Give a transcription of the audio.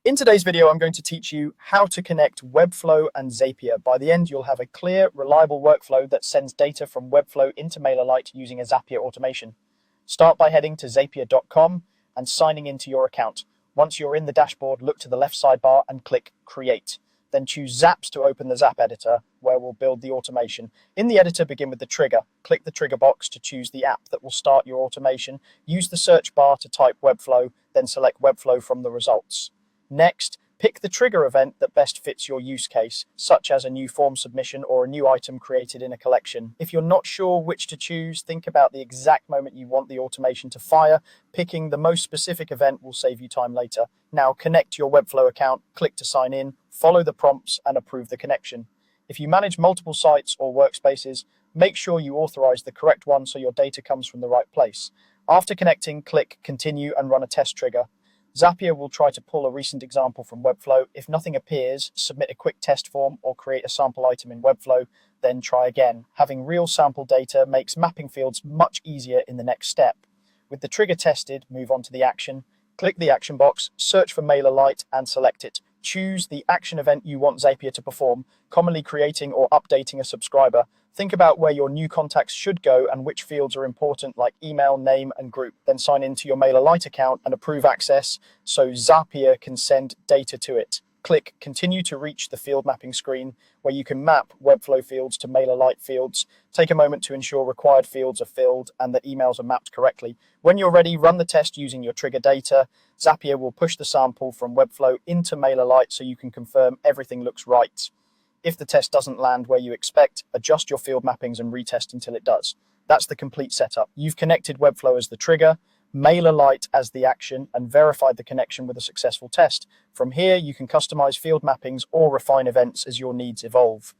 In today's video, I'm going to teach you how to connect Webflow and Zapier. By the end, you'll have a clear, reliable workflow that sends data from Webflow into MailerLite using a Zapier automation. Start by heading to zapier.com and signing into your account. Once you're in the dashboard, look to the left sidebar and click Create. Then choose Zaps to open the Zap editor, where we'll build the automation. In the editor, begin with the trigger. Click the trigger box to choose the app that will start your automation. Use the search bar to type Webflow, then select Webflow from the results. Next, pick the trigger event that best fits your use case, such as a new form submission or a new item created in a collection. If you're not sure which to choose, think about the exact moment you want the automation to fire. Picking the most specific event will save you time later. Now connect your Webflow account, click to sign in, follow the prompts and approve the connection. If you manage multiple sites or workspaces, make sure you authorize the correct one so your data comes from the right place. After connecting, click Continue and run a test trigger. Zapier will try to pull a recent example from Webflow. If nothing appears, submit a quick test form or create a sample item in Webflow, then try again. Having real sample data makes mapping fields much easier in the next step. With the trigger tested, move on to the action. Click the action box, search for MailerLite and select it. Choose the action event you want Zapier to perform, commonly creating or updating a subscriber. Think about where your new contacts should go and which fields are important, like email, name, and group. Then sign into your MailerLite account and approve access so Zapier can send data to it. Click Continue to reach the field mapping screen, where you can map Webflow fields to MailerLite fields. Take a moment to ensure required fields are filled and that emails are mapped correctly. When you're ready, run the test using your trigger data. Zapier will push the sample from Webflow into MailerLite so you can confirm everything looks right. If the test doesn't land where you expect, adjust your field mappings and retest until it does. That's the complete setup. You've connected Webflow as the trigger, MailerLite as the action, and verified the connection with a successful test. From here, you can customize field mappings or refine events as your needs evolve.